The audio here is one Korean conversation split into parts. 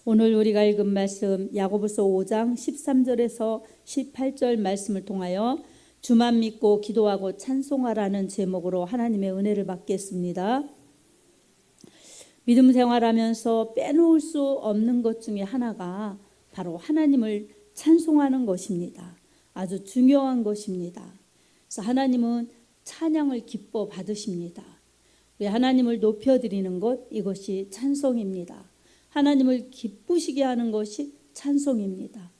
오늘 우리가 읽은 말씀 야고보서 5장 13절에서 18절 말씀을 통하여 주만 믿고 기도하고 찬송하라는 제목으로 하나님의 은혜를 받겠습니다. 믿음 생활하면서 빼놓을 수 없는 것 중에 하나가 바로 하나님을 찬송하는 것입니다. 아주 중요한 것입니다. 그래서 하나님은 찬양을 기뻐 받으십니다. 우리 하나님을 높여드리는 것, 이것이 찬송입니다. 하나님을 기쁘시게 하는 것이 찬송입니다.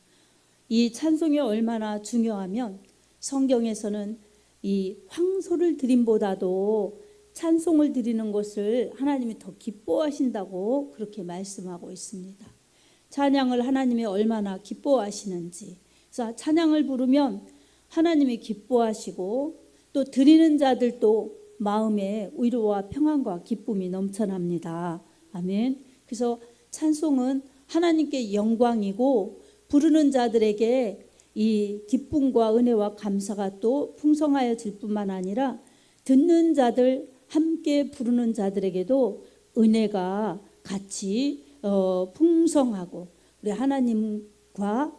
이 찬송이 얼마나 중요하면 성경에서는 이 황소를 드림보다도 찬송을 드리는 것을 하나님이 더 기뻐하신다고 그렇게 말씀하고 있습니다. 찬양을 하나님이 얼마나 기뻐하시는지, 그래서 찬양을 부르면 하나님이 기뻐하시고 또 드리는 자들도 마음에 위로와 평안과 기쁨이 넘쳐납니다. 아멘. 그래서 찬송은 하나님께 영광이고 부르는 자들에게 이 기쁨과 은혜와 감사가 또 풍성하여질 뿐만 아니라 듣는 자들, 함께 부르는 자들에게도 은혜가 같이 풍성하고 우리 하나님과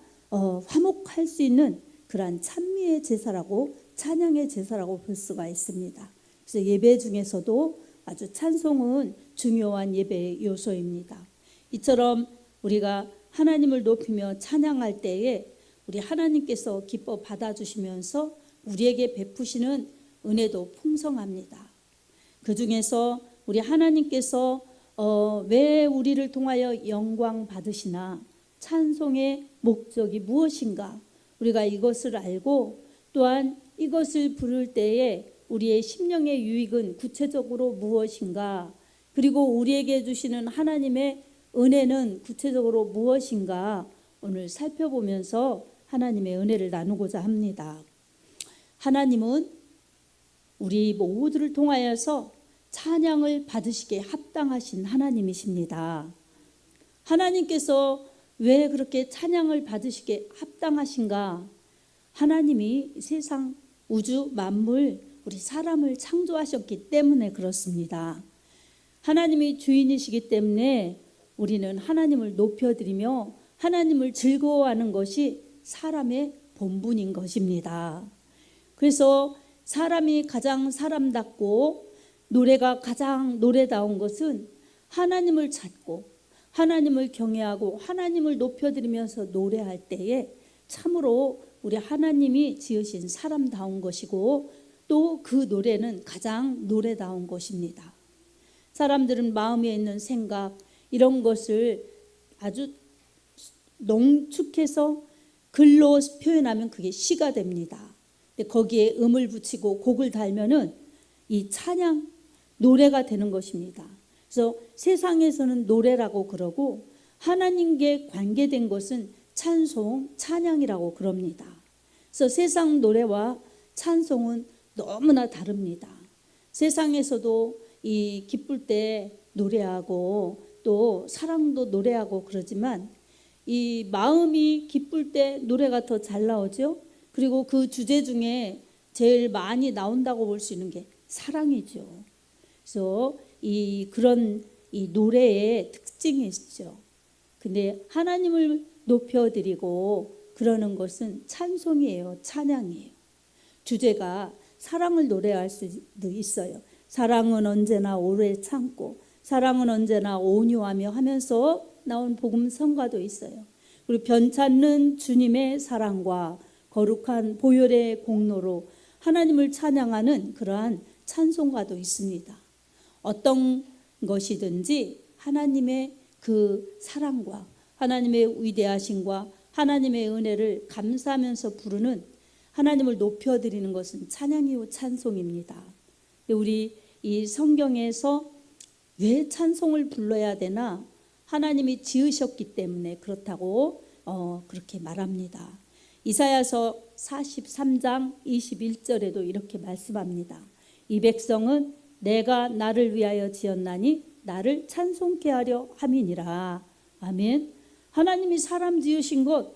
화목할 수 있는 그러한 찬미의 제사라고, 찬양의 제사라고 볼 수가 있습니다. 그래서 예배 중에서도 아주 찬송은 중요한 예배의 요소입니다. 이처럼 우리가 하나님을 높이며 찬양할 때에 우리 하나님께서 기뻐 받아주시면서 우리에게 베푸시는 은혜도 풍성합니다. 그 중에서 우리 하나님께서 왜 우리를 통하여 영광 받으시나, 찬송의 목적이 무엇인가, 우리가 이것을 알고 또한 이것을 부를 때에 우리의 심령의 유익은 구체적으로 무엇인가, 그리고 우리에게 주시는 하나님의 은혜는 구체적으로 무엇인가 오늘 살펴보면서 하나님의 은혜를 나누고자 합니다. 하나님은 우리 모두를 통하여서 찬양을 받으시기에 합당하신 하나님이십니다. 하나님께서 왜 그렇게 찬양을 받으시기에 합당하신가? 하나님이 세상 우주 만물 우리 사람을 창조하셨기 때문에 그렇습니다. 하나님이 주인이시기 때문에 우리는 하나님을 높여드리며 하나님을 즐거워하는 것이 사람의 본분인 것입니다. 그래서 사람이 가장 사람답고 노래가 가장 노래다운 것은 하나님을 찾고 하나님을 경외하고 하나님을 높여드리면서 노래할 때에 참으로 우리 하나님이 지으신 사람다운 것이고 또 그 노래는 가장 노래다운 것입니다. 사람들은 마음에 있는 생각 이런 것을 아주 농축해서 글로 표현하면 그게 시가 됩니다. 근데 거기에 음을 붙이고 곡을 달면은 이 찬양, 노래가 되는 것입니다. 그래서 세상에서는 노래라고 그러고 하나님께 관계된 것은 찬송, 찬양이라고 그럽니다. 그래서 세상 노래와 찬송은 너무나 다릅니다. 세상에서도 이 기쁠 때 노래하고 또 사랑도 노래하고 그러지만 이 마음이 기쁠 때 노래가 더 잘 나오죠. 그리고 그 주제 중에 제일 많이 나온다고 볼 수 있는 게 사랑이죠. 그래서 그런 노래의 특징이 있죠. 근데 하나님을 높여드리고 그러는 것은 찬송이에요. 찬양이에요. 주제가 사랑을 노래할 수도 있어요. 사랑은 언제나 오래 참고 사랑은 언제나 온유하며 하면서 나온 복음 성가도 있어요. 그리고 변찮는 주님의 사랑과 거룩한 보혈의 공로로 하나님을 찬양하는 그러한 찬송가도 있습니다. 어떤 것이든지 하나님의 그 사랑과 하나님의 위대하심과 하나님의 은혜를 감사하면서 부르는, 하나님을 높여드리는 것은 찬양이요 찬송입니다. 우리 이 성경에서 왜 찬송을 불러야 되나? 하나님이 지으셨기 때문에 그렇다고 그렇게 말합니다. 이사야서 43장 21절에도 이렇게 말씀합니다. 이 백성은 내가 나를 위하여 지었나니 나를 찬송케 하려 함이니라. 아멘. 하나님이 사람 지으신 것,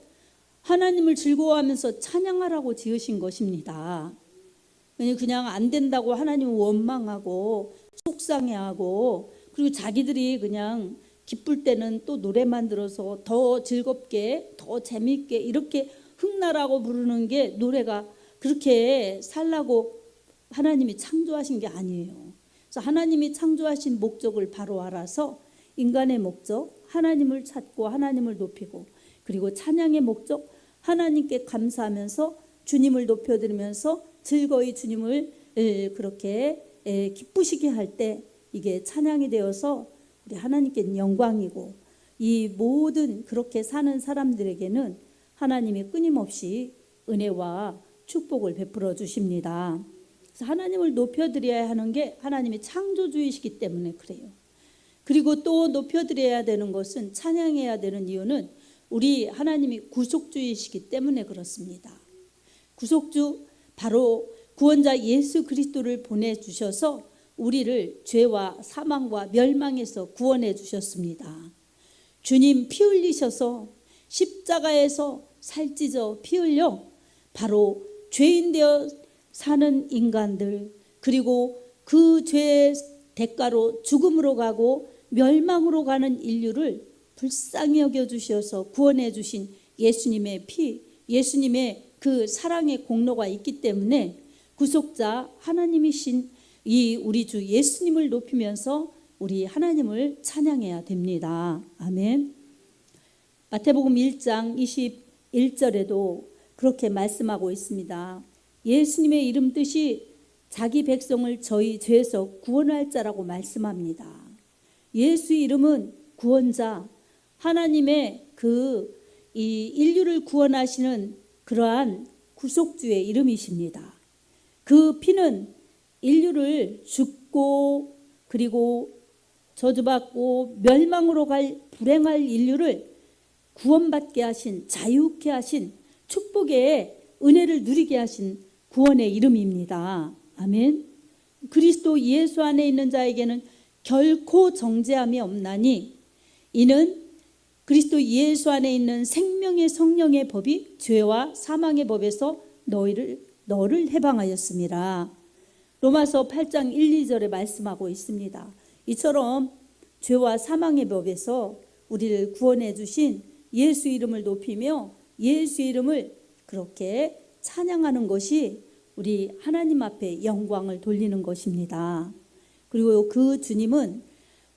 하나님을 즐거워하면서 찬양하라고 지으신 것입니다. 그냥 안 된다고 하나님을 원망하고 속상해하고 그리고 자기들이 그냥 기쁠 때는 또 노래 만들어서 더 즐겁게 더 재미있게 이렇게 흥나라고 부르는 게 노래가 그렇게 살라고 하나님이 창조하신 게 아니에요. 그래서 하나님이 창조하신 목적을 바로 알아서 인간의 목적 하나님을 찾고 하나님을 높이고 그리고 찬양의 목적 하나님께 감사하면서 주님을 높여드리면서 즐거이 주님을 그렇게 기쁘시게 할 때 이게 찬양이 되어서 우리 하나님께는 영광이고 이 모든 그렇게 사는 사람들에게는 하나님이 끊임없이 은혜와 축복을 베풀어 주십니다. 그래서 하나님을 높여드려야 하는 게 하나님이 창조주이시기 때문에 그래요. 그리고 또 높여드려야 되는 것은 찬양해야 되는 이유는 우리 하나님이 구속주이시기 때문에 그렇습니다. 구속주 바로 구원자 예수 그리스도를 보내주셔서 우리를 죄와 사망과 멸망에서 구원해 주셨습니다. 주님 피 흘리셔서 십자가에서 살찢어 피 흘려 바로 죄인 되어 사는 인간들 그리고 그 죄의 대가로 죽음으로 가고 멸망으로 가는 인류를 불쌍히 여겨주셔서 구원해 주신 예수님의 피, 예수님의 그 사랑의 공로가 있기 때문에 구속자 하나님이신 이 우리 주 예수님을 높이면서 우리 하나님을 찬양해야 됩니다. 아멘. 마태복음 1장 21절에도 그렇게 말씀하고 있습니다. 예수님의 이름 뜻이 자기 백성을 저희 죄에서 구원할 자라고 말씀합니다. 예수 이름은 구원자, 하나님의 이 인류를 구원하시는 그러한 구속주의 이름이십니다. 그 피는 인류를 죽고 그리고 저주받고 멸망으로 갈 불행할 인류를 구원받게 하신 자유케 하신 축복의 은혜를 누리게 하신 구원의 이름입니다. 아멘. 그리스도 예수 안에 있는 자에게는 결코 정죄함이 없나니 이는 그리스도 예수 안에 있는 생명의 성령의 법이 죄와 사망의 법에서 너를 해방하였습니다. 로마서 8장 1, 2절에 말씀하고 있습니다. 이처럼 죄와 사망의 법에서 우리를 구원해 주신 예수 이름을 높이며 예수 이름을 그렇게 찬양하는 것이 우리 하나님 앞에 영광을 돌리는 것입니다. 그리고 그 주님은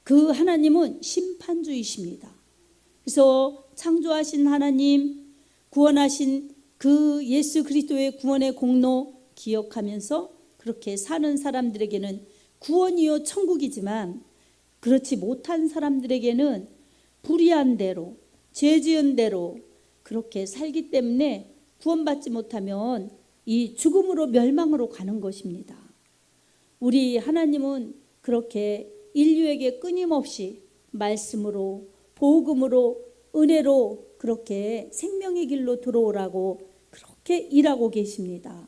그 하나님은 심판주이십니다. 그래서 창조하신 하나님 구원하신 그 예수 그리스도의 구원의 공로 기억하면서 그렇게 사는 사람들에게는 구원이요 천국이지만 그렇지 못한 사람들에게는 불의한 대로 죄 지은 대로 그렇게 살기 때문에 구원받지 못하면 이 죽음으로 멸망으로 가는 것입니다. 우리 하나님은 그렇게 인류에게 끊임없이 말씀으로 복음으로 은혜로 그렇게 생명의 길로 들어오라고 그렇게 일하고 계십니다.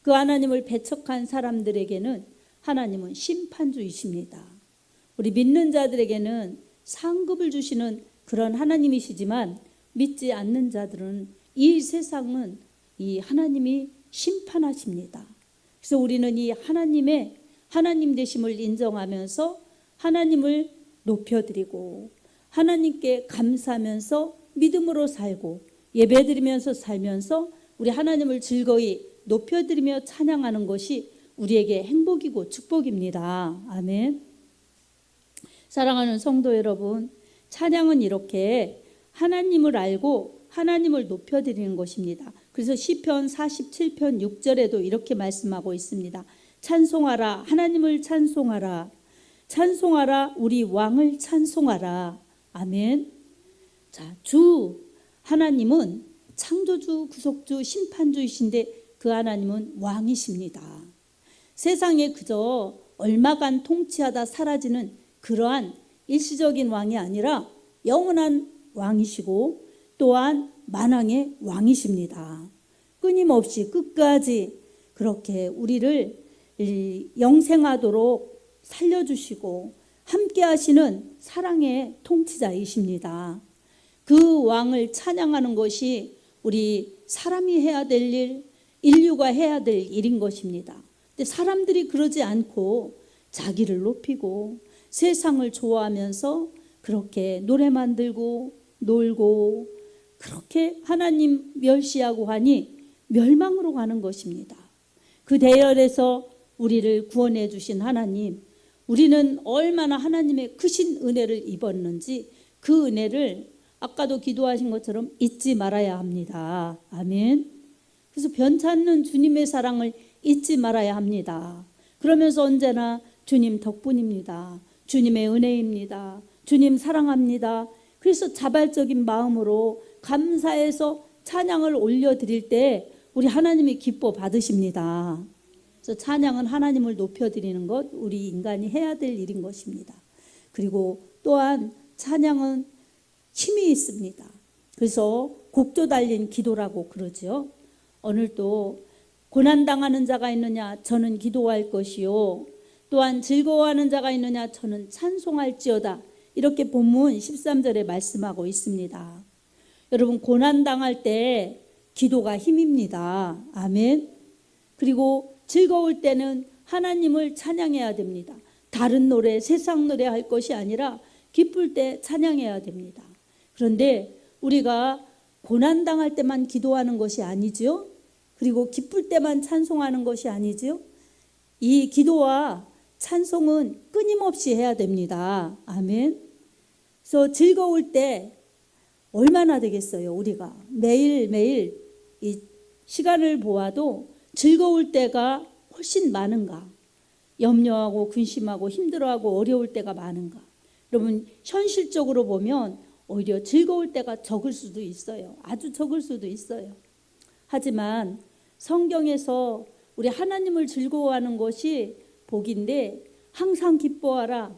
그 하나님을 배척한 사람들에게는 하나님은 심판주이십니다. 우리 믿는 자들에게는 상급을 주시는 그런 하나님이시지만 믿지 않는 자들은 이 세상은 이 하나님이 심판하십니다. 그래서 우리는 이 하나님의 하나님 되심을 인정하면서 하나님을 높여드리고 하나님께 감사하면서 믿음으로 살고 예배드리면서 살면서 우리 하나님을 즐거이 높여드리며 찬양하는 것이 우리에게 행복이고 축복입니다. 아멘. 사랑하는 성도 여러분, 찬양은 이렇게 하나님을 알고 하나님을 높여드리는 것입니다. 그래서 시편 47편 6절에도 이렇게 말씀하고 있습니다. 찬송하라, 하나님을 찬송하라, 찬송하라, 우리 왕을 찬송하라. 아멘. 자, 주 하나님은 창조주, 구속주, 심판주이신데 그 하나님은 왕이십니다. 세상에 그저 얼마간 통치하다 사라지는 그러한 일시적인 왕이 아니라 영원한 왕이시고 또한 만왕의 왕이십니다. 끊임없이 끝까지 그렇게 우리를 영생하도록 살려주시고 함께 하시는 사랑의 통치자이십니다. 그 왕을 찬양하는 것이 우리 사람이 해야 될 일, 인류가 해야 될 일인 것입니다. 근데 사람들이 그러지 않고 자기를 높이고 세상을 좋아하면서 그렇게 노래 만들고 놀고 그렇게 하나님 멸시하고 하니 멸망으로 가는 것입니다. 그 대열에서 우리를 구원해 주신 하나님, 우리는 얼마나 하나님의 크신 은혜를 입었는지 그 은혜를 아까도 기도하신 것처럼 잊지 말아야 합니다. 아멘. 그래서 변찮는 주님의 사랑을 잊지 말아야 합니다. 그러면서 언제나 주님 덕분입니다. 주님의 은혜입니다. 주님 사랑합니다. 그래서 자발적인 마음으로 감사해서 찬양을 올려드릴 때 우리 하나님이 기뻐 받으십니다. 그래서 찬양은 하나님을 높여드리는 것, 우리 인간이 해야 될 일인 것입니다. 그리고 또한 찬양은 힘이 있습니다. 그래서 곡조 달린 기도라고 그러죠. 오늘도 고난당하는 자가 있느냐 저는 기도할 것이요 또한 즐거워하는 자가 있느냐 저는 찬송할지어다. 이렇게 본문 13절에 말씀하고 있습니다. 여러분, 고난당할 때 기도가 힘입니다. 아멘. 그리고 즐거울 때는 하나님을 찬양해야 됩니다. 다른 노래, 세상 노래 할 것이 아니라 기쁠 때 찬양해야 됩니다. 그런데 우리가 고난당할 때만 기도하는 것이 아니죠. 그리고 기쁠 때만 찬송하는 것이 아니죠. 이 기도와 찬송은 끊임없이 해야 됩니다. 아멘. 그래서 즐거울 때 얼마나 되겠어요. 우리가 매일매일 이 시간을 보아도 즐거울 때가 훨씬 많은가, 염려하고 근심하고 힘들어하고 어려울 때가 많은가. 여러분, 현실적으로 보면 오히려 즐거울 때가 적을 수도 있어요. 아주 적을 수도 있어요. 하지만 성경에서 우리 하나님을 즐거워하는 것이 복인데, 항상 기뻐하라,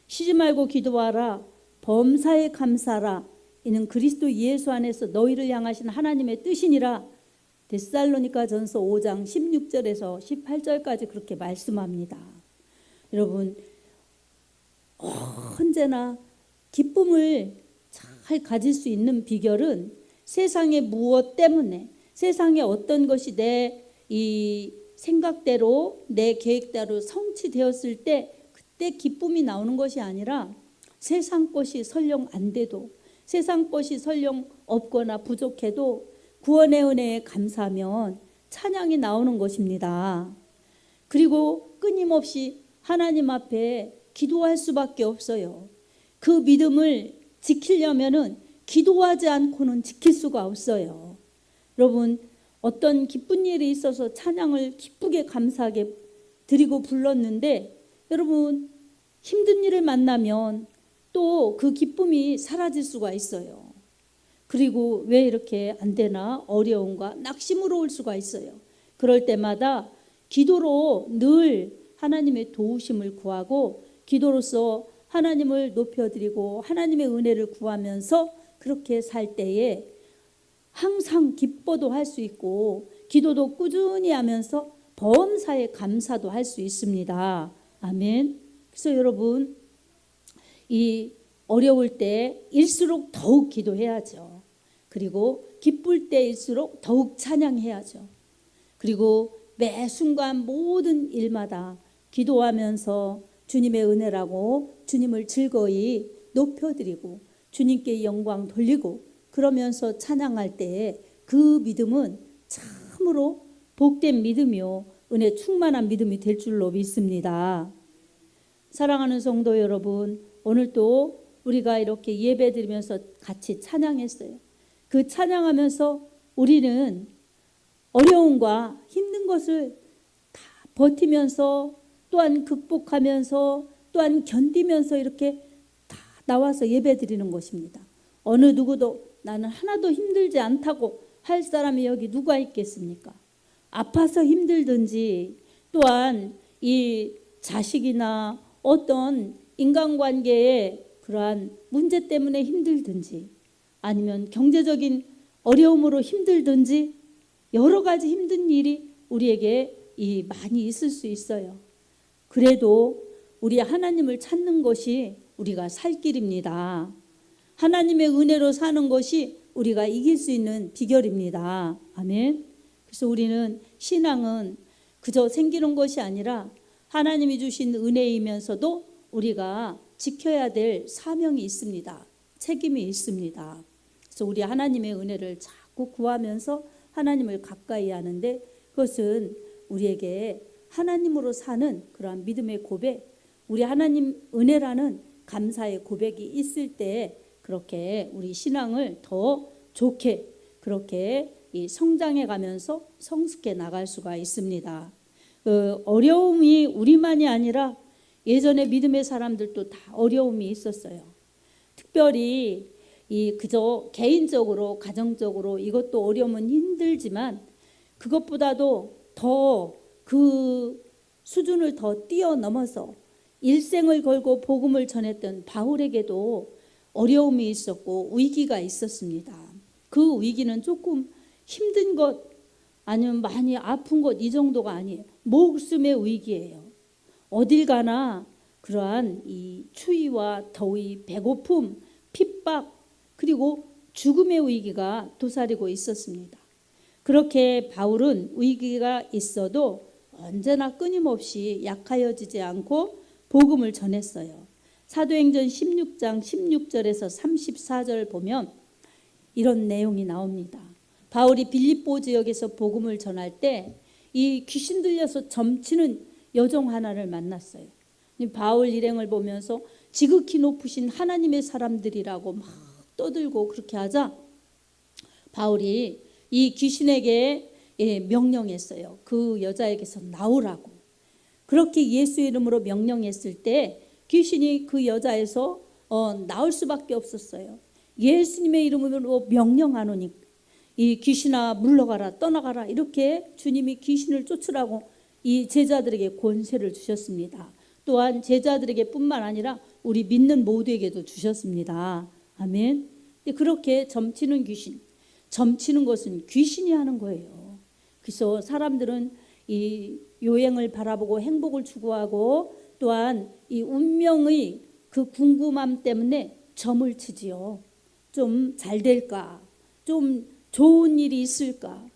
쉬지 말고 기도하라, 범사에 감사하라, 이는 그리스도 예수 안에서 너희를 향하신 하나님의 뜻이니라. 데살로니가전서 5장 16절에서 18절까지 그렇게 말씀합니다. 여러분, 언제나 기쁨을 잘 가질 수 있는 비결은 세상의 무엇 때문에, 세상의 어떤 것이 내 이 생각대로 내 계획대로 성취되었을 때 그때 기쁨이 나오는 것이 아니라 세상 것이 설령 안 돼도, 세상 것이 설령 없거나 부족해도 구원의 은혜에 감사하면 찬양이 나오는 것입니다. 그리고 끊임없이 하나님 앞에 기도할 수밖에 없어요. 그 믿음을 지키려면은 기도하지 않고는 지킬 수가 없어요. 여러분, 어떤 기쁜 일이 있어서 찬양을 기쁘게 감사하게 드리고 불렀는데, 여러분, 힘든 일을 만나면 또 그 기쁨이 사라질 수가 있어요. 그리고 왜 이렇게 안 되나 어려움과 낙심으로 올 수가 있어요. 그럴 때마다 기도로 늘 하나님의 도우심을 구하고 기도로서 하나님을 높여드리고 하나님의 은혜를 구하면서 그렇게 살 때에 항상 기뻐도 할 수 있고 기도도 꾸준히 하면서 범사에 감사도 할 수 있습니다. 아멘. 그래서 여러분, 이 어려울 때일수록 더욱 기도해야죠. 그리고 기쁠 때일수록 더욱 찬양해야죠. 그리고 매 순간 모든 일마다 기도하면서 주님의 은혜라고 주님을 즐거이 높여드리고 주님께 영광 돌리고 그러면서 찬양할 때 그 믿음은 참으로 복된 믿음이요 은혜 충만한 믿음이 될 줄로 믿습니다. 사랑하는 성도 여러분, 오늘도 우리가 이렇게 예배드리면서 같이 찬양했어요. 그 찬양하면서 우리는 어려움과 힘든 것을 다 버티면서 또한 극복하면서 또한 견디면서 이렇게 다 나와서 예배드리는 것입니다. 어느 누구도 나는 하나도 힘들지 않다고 할 사람이 여기 누가 있겠습니까? 아파서 힘들든지 또한 이 자식이나 어떤 인간관계의 그러한 문제 때문에 힘들든지 아니면 경제적인 어려움으로 힘들든지 여러 가지 힘든 일이 우리에게 많이 있을 수 있어요. 그래도 우리 하나님을 찾는 것이 우리가 살 길입니다. 하나님의 은혜로 사는 것이 우리가 이길 수 있는 비결입니다. 아멘. 그래서 우리는 신앙은 그저 생기는 것이 아니라 하나님이 주신 은혜이면서도 우리가 지켜야 될 사명이 있습니다. 책임이 있습니다. 그래서 우리 하나님의 은혜를 자꾸 구하면서 하나님을 가까이 하는데, 그것은 우리에게 하나님으로 사는 그러한 믿음의 고백, 우리 하나님 은혜라는 감사의 고백이 있을 때 그렇게 우리 신앙을 더 좋게 그렇게 성장해 가면서 성숙해 나갈 수가 있습니다. 어려움이 우리만이 아니라 예전에 믿음의 사람들도 다 어려움이 있었어요. 특별히 그저 개인적으로 가정적으로 이것도 어려움은 힘들지만 그것보다도 더 그 수준을 더 뛰어넘어서 일생을 걸고 복음을 전했던 바울에게도 어려움이 있었고 위기가 있었습니다. 그 위기는 조금 힘든 것 아니면 많이 아픈 것 이 정도가 아니에요. 목숨의 위기예요. 어딜 가나 그러한 이 추위와 더위, 배고픔, 핍박 그리고 죽음의 위기가 도사리고 있었습니다. 그렇게 바울은 위기가 있어도 언제나 끊임없이 약하여지지 않고 복음을 전했어요. 사도행전 16장 16절에서 34절 보면 이런 내용이 나옵니다. 바울이 빌립보 지역에서 복음을 전할 때 이 귀신 들려서 점치는 여종 하나를 만났어요. 바울 일행을 보면서 지극히 높으신 하나님의 사람들이라고 막 떠들고 그렇게 하자 바울이 이 귀신에게 명령했어요. 그 여자에게서 나오라고. 그렇게 예수 이름으로 명령했을 때 귀신이 그 여자에서 나올 수밖에 없었어요. 예수님의 이름으로 명령하노니 이 귀신아 물러가라 떠나가라 이렇게 주님이 귀신을 쫓으라고 이 제자들에게 권세를 주셨습니다. 또한 제자들에게 뿐만 아니라 우리 믿는 모두에게도 주셨습니다. 아멘. 그렇게 점치는 귀신, 점치는 것은 귀신이 하는 거예요. 그래서 사람들은 이 요행을 바라보고 행복을 추구하고 또한 이 운명의 그 궁금함 때문에 점을 치지요. 좀 잘 될까? 좀 좋은 일이 있을까?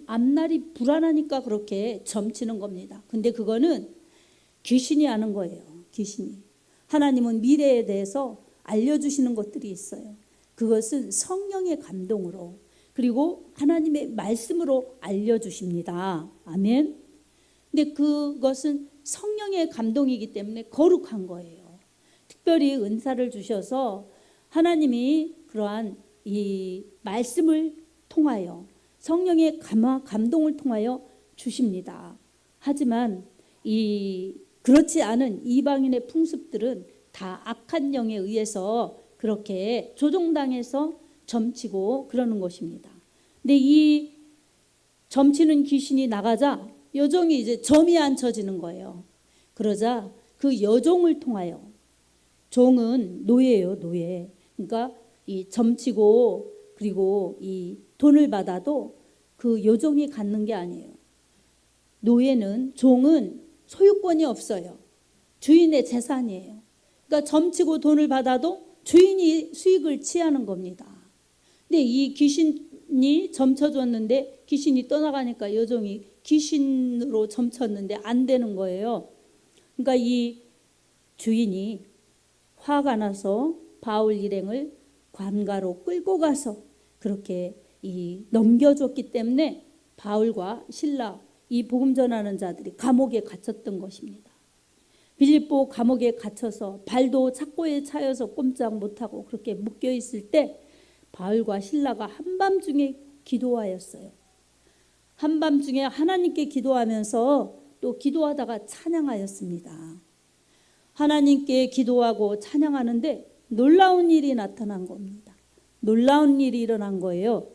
앞날이 불안하니까 그렇게 점치는 겁니다. 근데 그거는 귀신이 하는 거예요. 귀신이. 하나님은 미래에 대해서 알려주시는 것들이 있어요. 그것은 성령의 감동으로 그리고 하나님의 말씀으로 알려주십니다. 아멘. 근데 그것은 성령의 감동이기 때문에 거룩한 거예요. 특별히 은사를 주셔서 하나님이 그러한 이 말씀을 통하여 성령의 감동을 통하여 주십니다. 하지만 그렇지 않은 이방인의 풍습들은 다 악한 영에 의해서 그렇게 조종당해서 점치고 그러는 것입니다. 근데 이 점치는 귀신이 나가자 여종이 이제 점이 안 쳐지는 거예요. 그러자 그 여종을 통하여, 종은 노예예요, 노예. 그러니까 이 점치고 그리고 이 돈을 받아도 그 여종이 갖는 게 아니에요. 노예는, 종은 소유권이 없어요. 주인의 재산이에요. 그러니까 점치고 돈을 받아도 주인이 수익을 취하는 겁니다. 근데 이 귀신이 점쳐줬는데 귀신이 떠나가니까 여종이 귀신으로 점쳤는데 안 되는 거예요. 그러니까 이 주인이 화가 나서 바울 일행을 관가로 끌고 가서 그렇게 넘겨줬기 때문에 바울과 실라 이 복음 전하는 자들이 감옥에 갇혔던 것입니다. 빌립보 감옥에 갇혀서 발도 착고에 차여서 꼼짝 못하고 그렇게 묶여 있을 때 바울과 실라가 한밤중에 기도하였어요. 한밤중에 하나님께 기도하면서 또 기도하다가 찬양하였습니다. 하나님께 기도하고 찬양하는데 놀라운 일이 나타난 겁니다. 놀라운 일이 일어난 거예요.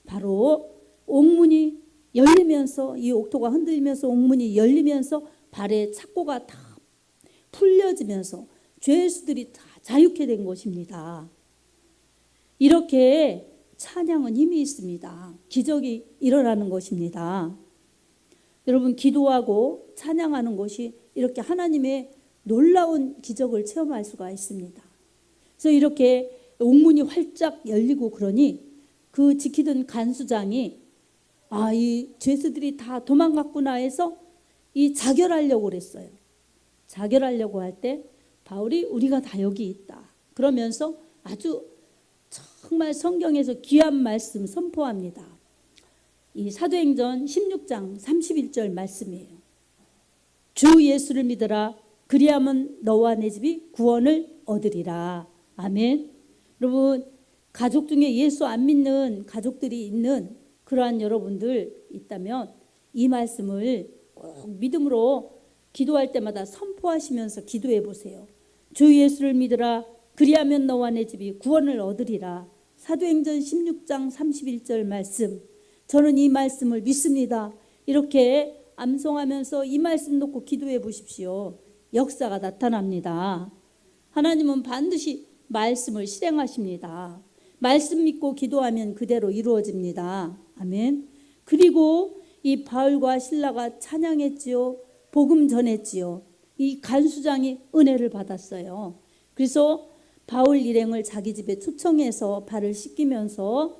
바로 옥문이 열리면서, 이 옥토가 흔들리면서 옥문이 열리면서 발에 착고가 다 풀려지면서 죄수들이 다 자유케 된 것입니다. 이렇게 찬양은 힘이 있습니다. 기적이 일어나는 것입니다. 여러분, 기도하고 찬양하는 것이 이렇게 하나님의 놀라운 기적을 체험할 수가 있습니다. 그래서 이렇게 옥문이 활짝 열리고 그러니 그 지키던 간수장이 이 죄수들이 다 도망갔구나 해서 자결하려고 그랬어요. 자결하려고 할 때 바울이 우리가 다 여기 있다. 그러면서 아주 정말 성경에서 귀한 말씀 선포합니다. 이 사도행전 16장 31절 말씀이에요. 주 예수를 믿으라. 그리하면 너와 내 집이 구원을 얻으리라. 아멘. 여러분, 가족 중에 예수 안 믿는 가족들이 있는 그러한 여러분들 있다면 이 말씀을 꼭 믿음으로 기도할 때마다 선포하시면서 기도해 보세요. 주 예수를 믿으라. 그리하면 너와 내 집이 구원을 얻으리라. 사도행전 16장 31절 말씀, 저는 이 말씀을 믿습니다. 이렇게 암송하면서 이 말씀 놓고 기도해 보십시오. 역사가 나타납니다. 하나님은 반드시 말씀을 실행하십니다. 말씀 믿고 기도하면 그대로 이루어집니다. 아멘. 그리고 이 바울과 실라가 찬양했지요. 복음 전했지요. 이 간수장이 은혜를 받았어요. 그래서 바울 일행을 자기 집에 초청해서 발을 씻기면서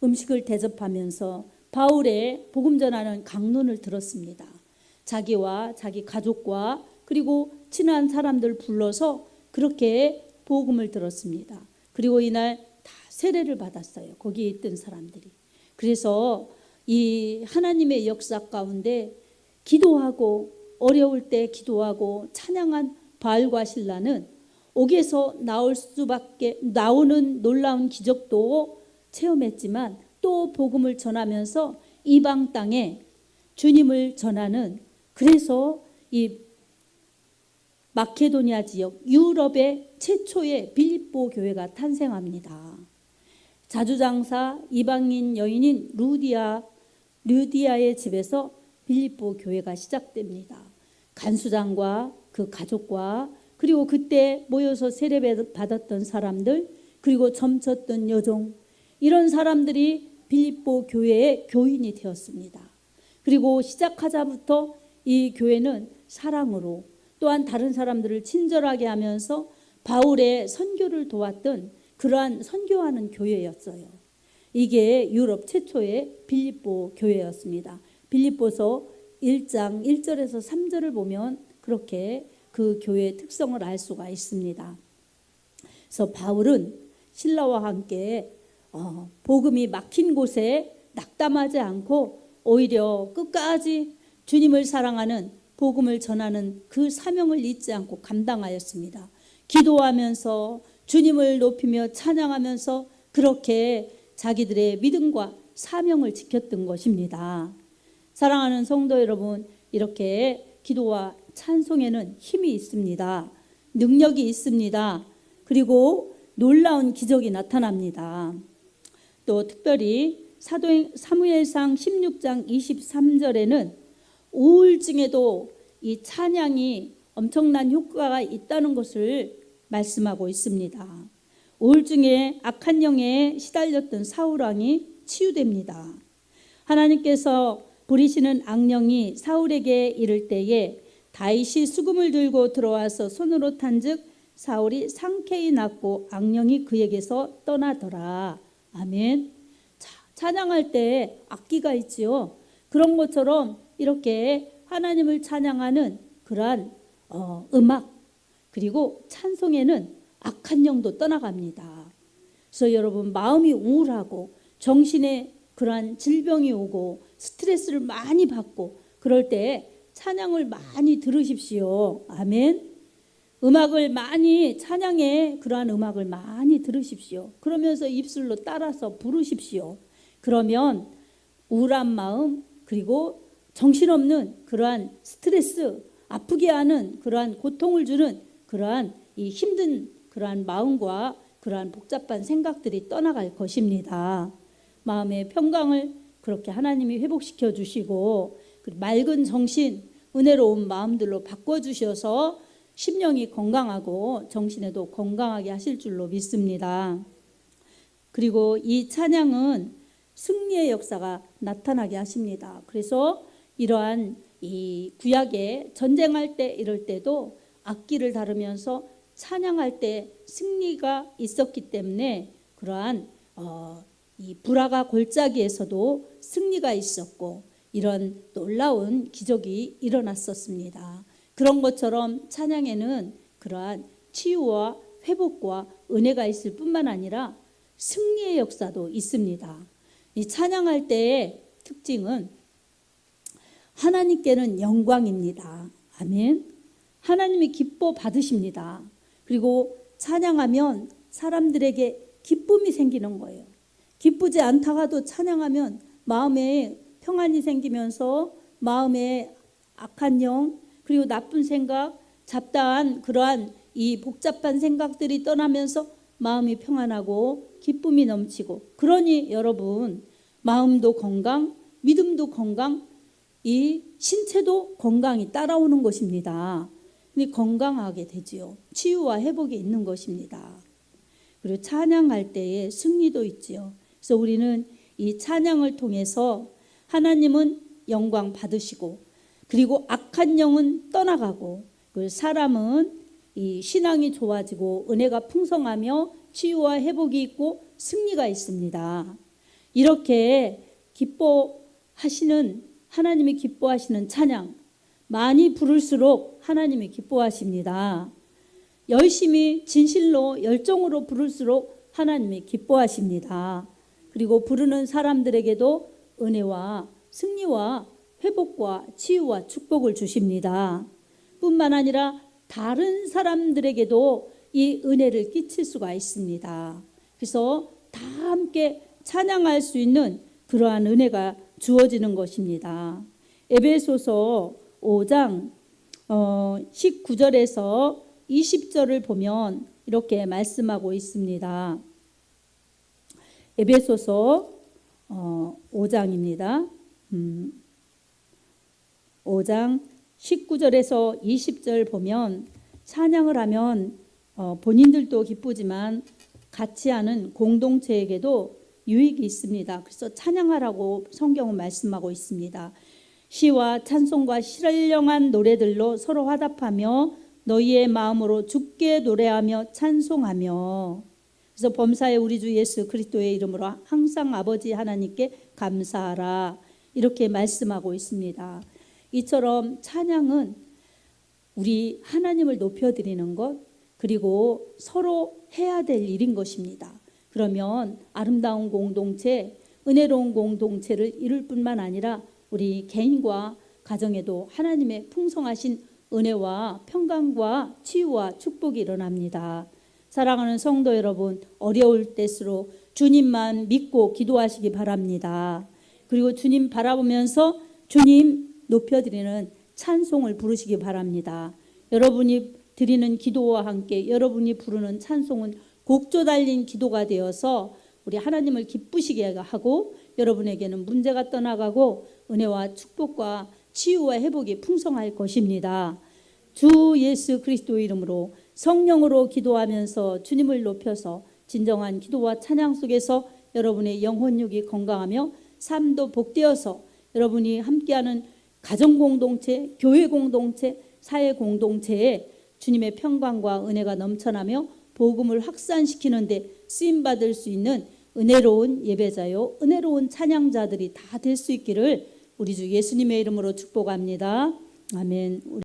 음식을 대접하면서 바울의 복음 전하는 강론을 들었습니다. 자기와 자기 가족과 그리고 친한 사람들 불러서 그렇게 복음을 들었습니다. 그리고 이날 다 세례를 받았어요. 거기에 있던 사람들이. 그래서 이 하나님의 역사 가운데 기도하고 어려울 때 기도하고 찬양한 바울과 실라는 옥에서 나오는 놀라운 기적도 체험했지만 또 복음을 전하면서 이방 땅에 주님을 전하는, 그래서 이 마케도니아 지역 유럽의 최초의 빌립보 교회가 탄생합니다. 자주장사 이방인 여인인 루디아의 집에서 빌립보 교회가 시작됩니다. 간수장과 그 가족과 그리고 그때 모여서 세례 받았던 사람들, 그리고 점쳤던 여종, 이런 사람들이 빌립보 교회의 교인이 되었습니다. 그리고 시작하자부터 이 교회는 사랑으로, 또한 다른 사람들을 친절하게 하면서 바울의 선교를 도왔던 그러한 선교하는 교회였어요. 이게 유럽 최초의 빌립보 교회였습니다. 빌립보서 1장 1절에서 3절을 보면 그렇게 그 교회의 특성을 알 수가 있습니다. 그래서 바울은 실라와 함께 복음이 막힌 곳에 낙담하지 않고 오히려 끝까지 주님을 사랑하는 복음을 전하는 그 사명을 잊지 않고 감당하였습니다. 기도하면서 주님을 높이며 찬양하면서 그렇게 자기들의 믿음과 사명을 지켰던 것입니다. 사랑하는 성도 여러분, 이렇게 기도와 찬송에는 힘이 있습니다. 능력이 있습니다. 그리고 놀라운 기적이 나타납니다. 또 특별히 사무엘상 16장 23절에는 우울증에도 이 찬양이 엄청난 효과가 있다는 것을 말씀하고 있습니다. 우울증에 악한 영에 시달렸던 사울왕이 치유됩니다. 하나님께서 부리시는 악령이 사울에게 이를 때에 다윗이 수금을 들고 들어와서 손으로 탄즉 사울이 상쾌히 낫고 악령이 그에게서 떠나더라. 아멘. 찬양할 때 악기가 있지요. 그런 것처럼 이렇게 하나님을 찬양하는 그러한 음악, 그리고 찬송에는 악한 영도 떠나갑니다. 그래서 여러분, 마음이 우울하고 정신에 그러한 질병이 오고 스트레스를 많이 받고 그럴 때 찬양을 많이 들으십시오. 아멘. 음악을 많이, 찬양에 그러한 음악을 많이 들으십시오. 그러면서 입술로 따라서 부르십시오. 그러면 우울한 마음, 그리고 정신없는 그러한 스트레스, 아프게 하는 그러한 고통을 주는 그러한 이 힘든 그러한 마음과 그러한 복잡한 생각들이 떠나갈 것입니다. 마음의 평강을 그렇게 하나님이 회복시켜 주시고 맑은 정신, 은혜로운 마음들로 바꿔주셔서 심령이 건강하고 정신에도 건강하게 하실 줄로 믿습니다. 그리고 이 찬양은 승리의 역사가 나타나게 하십니다. 그래서 이러한 이 구약에 전쟁할 때 이럴 때도 악기를 다루면서 찬양할 때 승리가 있었기 때문에 그러한 이 불화가 골짜기에서도 승리가 있었고 이런 놀라운 기적이 일어났었습니다. 그런 것처럼 찬양에는 그러한 치유와 회복과 은혜가 있을 뿐만 아니라 승리의 역사도 있습니다. 이 찬양할 때의 특징은 하나님께는 영광입니다. 아멘. 하나님이 기뻐 받으십니다. 그리고 찬양하면 사람들에게 기쁨이 생기는 거예요. 기쁘지 않다가도 찬양하면 마음에 평안이 생기면서 마음에 악한 영 그리고 나쁜 생각, 잡다한 그러한 이 복잡한 생각들이 떠나면서 마음이 평안하고 기쁨이 넘치고, 그러니 여러분 마음도 건강, 믿음도 건강, 이 신체도 건강이 따라오는 것입니다. 건강하게 되지요. 치유와 회복이 있는 것입니다. 그리고 찬양할 때에 승리도 있지요. 그래서 우리는 이 찬양을 통해서 하나님은 영광 받으시고, 그리고 악한 영은 떠나가고, 그리고 사람은 이 신앙이 좋아지고 은혜가 풍성하며 치유와 회복이 있고 승리가 있습니다. 이렇게 기뻐하시는, 하나님이 기뻐하시는 찬양 많이 부를수록 하나님이 기뻐하십니다. 열심히 진실로 열정으로 부를수록 하나님이 기뻐하십니다. 그리고 부르는 사람들에게도 은혜와 승리와 회복과 치유와 축복을 주십니다. 뿐만 아니라 다른 사람들에게도 이 은혜를 끼칠 수가 있습니다. 그래서 다 함께 찬양할 수 있는 그러한 은혜가 주어지는 것입니다. 에베소서 5장 19절에서 20절을 보면 이렇게 말씀하고 있습니다. 에베소서 5장입니다. 5장 19절에서 20절 보면 찬양을 하면 본인들도 기쁘지만 같이 하는 공동체에게도 유익이 있습니다. 그래서 찬양하라고 성경은 말씀하고 있습니다. 시와 찬송과 신령한 노래들로 서로 화답하며 너희의 마음으로 주께 노래하며 찬송하며. 그래서 범사의 우리 주 예수 그리스도의 이름으로 항상 아버지 하나님께 감사하라, 이렇게 말씀하고 있습니다. 이처럼 찬양은 우리 하나님을 높여드리는 것, 그리고 서로 해야 될 일인 것입니다. 그러면 아름다운 공동체, 은혜로운 공동체를 이룰 뿐만 아니라 우리 개인과 가정에도 하나님의 풍성하신 은혜와 평강과 치유와 축복이 일어납니다. 사랑하는 성도 여러분, 어려울 때일수록 주님만 믿고 기도하시기 바랍니다. 그리고 주님 바라보면서 주님 높여드리는 찬송을 부르시기 바랍니다. 여러분이 드리는 기도와 함께 여러분이 부르는 찬송은 곡조 달린 기도가 되어서 우리 하나님을 기쁘시게 하고 여러분에게는 문제가 떠나가고 은혜와 축복과 치유와 회복이 풍성할 것입니다. 주 예수 그리스도의 이름으로 성령으로 기도하면서 주님을 높여서 진정한 기도와 찬양 속에서 여러분의 영혼육이 건강하며 삶도 복되어서 여러분이 함께하는 가정 공동체, 교회 공동체, 사회 공동체에 주님의 평강과 은혜가 넘쳐나며 복음을 확산시키는 데 쓰임받을 수 있는 은혜로운 예배자요, 은혜로운 찬양자들이 다 될 수 있기를 우리 주 예수님의 이름으로 축복합니다. 아멘.